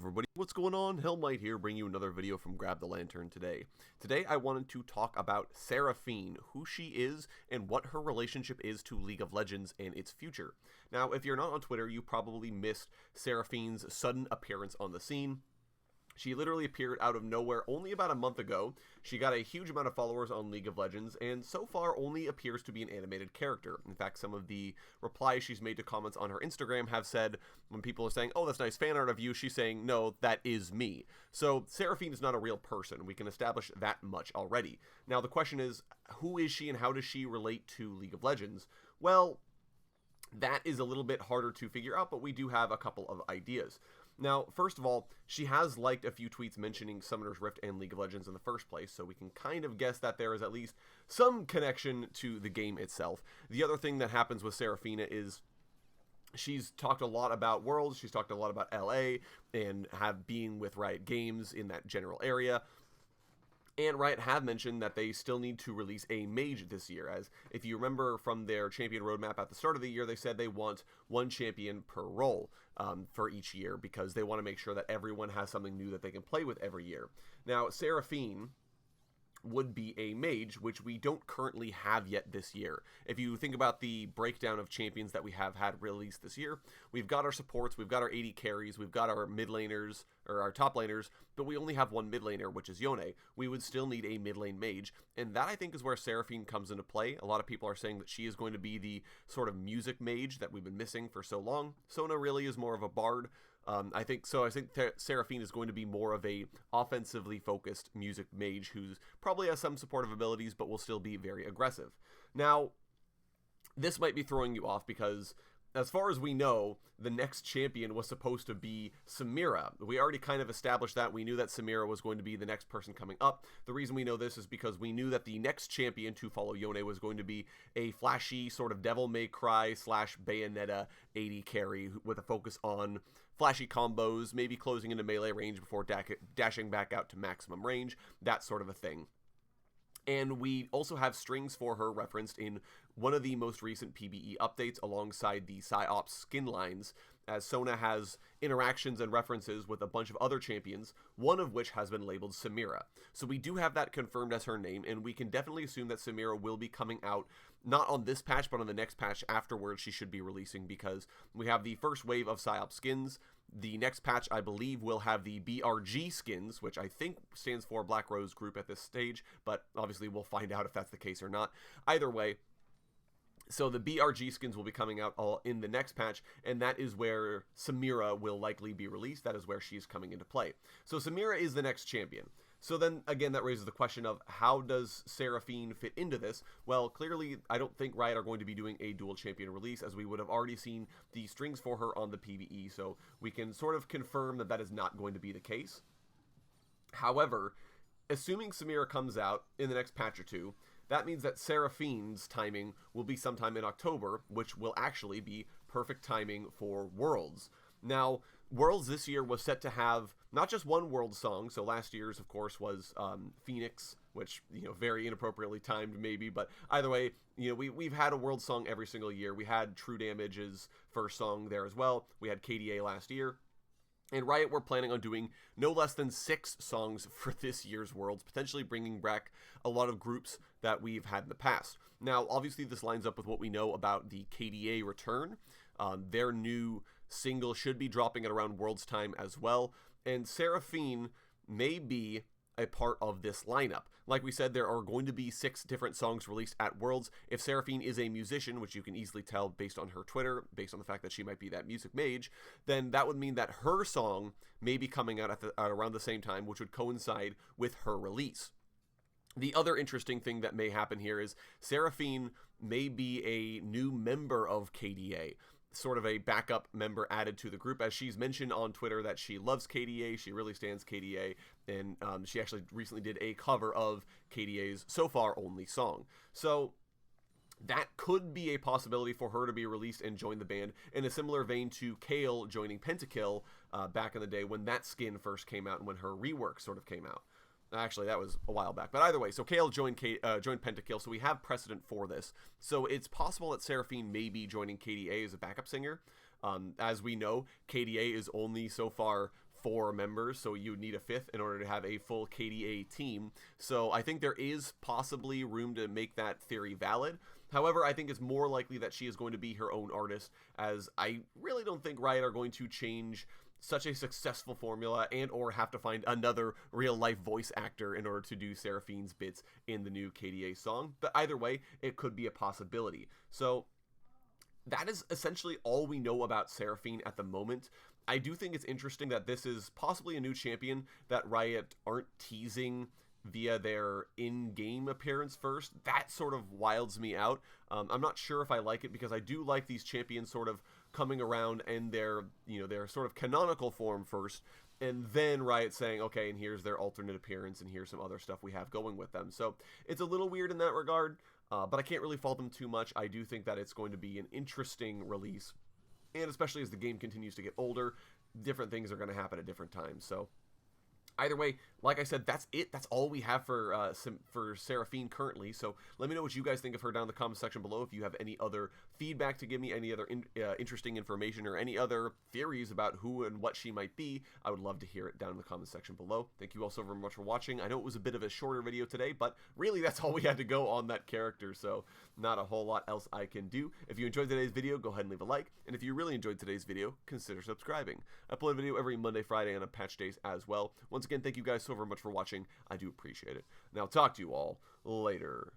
everybody, what's going on? Hellmite here, bringing you another video from Grab the Lantern today. Today I wanted to talk about Seraphine, who she is, and what her relationship is to League of Legends and its future. Now, if you're not on Twitter, you probably missed Seraphine's sudden appearance on the scene. She literally appeared out of nowhere only about a month ago. She got a huge amount of followers on League of Legends, and so far only appears to be an animated character. In fact, some of the replies she's made to comments on her Instagram have said, when people are saying, oh, that's nice fan art of you, she's saying, no, that is me. So Seraphine is not a real person. We can establish that much already. Now, the question is, who is she and how does she relate to League of Legends? Well, that is a little bit harder to figure out, but we do have a couple of ideas. Now, first of all, she has liked a few tweets mentioning Summoner's Rift and League of Legends in the first place, so we can kind of guess that there is at least some connection to the game itself. The other thing that happens with Seraphina is she's talked a lot about Worlds, she's talked a lot about LA, and being with Riot Games in that general area. And Riot have mentioned that they still need to release a mage this year, as if you remember from their champion roadmap at the start of the year, they said they want one champion per role for each year, because they want to make sure that everyone has something new that they can play with every year. Now, Seraphine would be a mage, which we don't currently have yet this year. If you think about the breakdown of champions that we have had released this year, we've got our supports, we've got our AD carries, we've got our mid laners, or our top laners, but we only have one mid laner, which is Yone. We would still need a mid lane mage, and that I think is where Seraphine comes into play. A lot of people are saying that she is going to be the sort of music mage that we've been missing for so long. Sona really is more of a bard. I think Seraphine is going to be more of a offensively focused music mage who's probably has some supportive abilities, but will still be very aggressive. Now, this might be throwing you off because, as far as we know, the next champion was supposed to be Samira. We already kind of established that. We knew that Samira was going to be the next person coming up. The reason we know this is because we knew that the next champion to follow Yone was going to be a flashy sort of Devil May Cry / Bayonetta AD carry with a focus on flashy combos, maybe closing into melee range before dashing back out to maximum range, that sort of a thing. And we also have strings for her referenced in one of the most recent PBE updates alongside the PsyOps skin lines, as Sona has interactions and references with a bunch of other champions, one of which has been labeled Samira. So we do have that confirmed as her name, and we can definitely assume that Samira will be coming out, not on this patch, but on the next patch afterwards she should be releasing, because we have the first wave of PsyOps skins. The next patch, I believe, will have the BRG skins, which I think stands for Black Rose Group at this stage, but obviously we'll find out if that's the case or not. Either way, so the BRG skins will be coming out all in the next patch, and that is where Samira will likely be released. That is where she's coming into play. So Samira is the next champion. So then, again, that raises the question of how does Seraphine fit into this? Well, clearly, I don't think Riot are going to be doing a dual champion release, as we would have already seen the strings for her on the PvE, so we can sort of confirm that that is not going to be the case. However, assuming Samira comes out in the next patch or two, that means that Seraphine's timing will be sometime in October, which will actually be perfect timing for Worlds. Now, Worlds this year was set to have not just one World song, so last year's, of course, was Phoenix, which, very inappropriately timed maybe, but either way, we've had a World song every single year. We had True Damage's first song there as well. We had KDA last year. And Riot were planning on doing no less than 6 songs for this year's Worlds, potentially bringing back a lot of groups that we've had in the past. Now, obviously, this lines up with what we know about the KDA return. Their new single should be dropping at around Worlds time as well, and Seraphine may be a part of this lineup. Like we said, there are going to be 6 different songs released at Worlds. If Seraphine is a musician, which you can easily tell based on her Twitter, based on the fact that she might be that music mage, then that would mean that her song may be coming out at around the same time, which would coincide with her release. The other interesting thing that may happen here is Seraphine may be a new member of KDA, sort of a backup member added to the group, as she's mentioned on Twitter that she loves KDA, she really stands KDA, and she actually recently did a cover of KDA's So Far Only song. So that could be a possibility for her to be released and join the band, in a similar vein to Kale joining Pentakill back in the day when that skin first came out and when her rework sort of came out. Actually, that was a while back. But either way, so Kale joined Pentakill, so we have precedent for this. So it's possible that Seraphine may be joining KDA as a backup singer. As we know, KDA is only so far 4 members, so you would need a 5th in order to have a full KDA team. So I think there is possibly room to make that theory valid. However, I think it's more likely that she is going to be her own artist, as I really don't think Riot are going to change such a successful formula and or have to find another real-life voice actor in order to do Seraphine's bits in the new KDA song. But either way, it could be a possibility. So that is essentially all we know about Seraphine at the moment. I do think it's interesting that this is possibly a new champion that Riot aren't teasing via their in-game appearance first. That sort of wilds me out. I'm not sure if I like it, because I do like these champions sort of coming around in their, their sort of canonical form first, and then Riot saying, okay, and here's their alternate appearance, and here's some other stuff we have going with them. So it's a little weird in that regard, but I can't really fault them too much. I do think that it's going to be an interesting release, and especially as the game continues to get older, different things are going to happen at different times. So either way, like I said, that's it. That's all we have for Seraphine currently. So let me know what you guys think of her down in the comment section below. If you have any other feedback to give me, any other interesting information, or any other theories about who and what she might be, I would love to hear it down in the comment section below. Thank you all so very much for watching. I know it was a bit of a shorter video today, but really that's all we had to go on that character, so not a whole lot else I can do. If you enjoyed today's video, go ahead and leave a like, and if you really enjoyed today's video, consider subscribing. I upload a video every Monday, Friday, and on patch days as well. Once again, thank you guys so very much for watching. I do appreciate it. And I'll talk to you all later.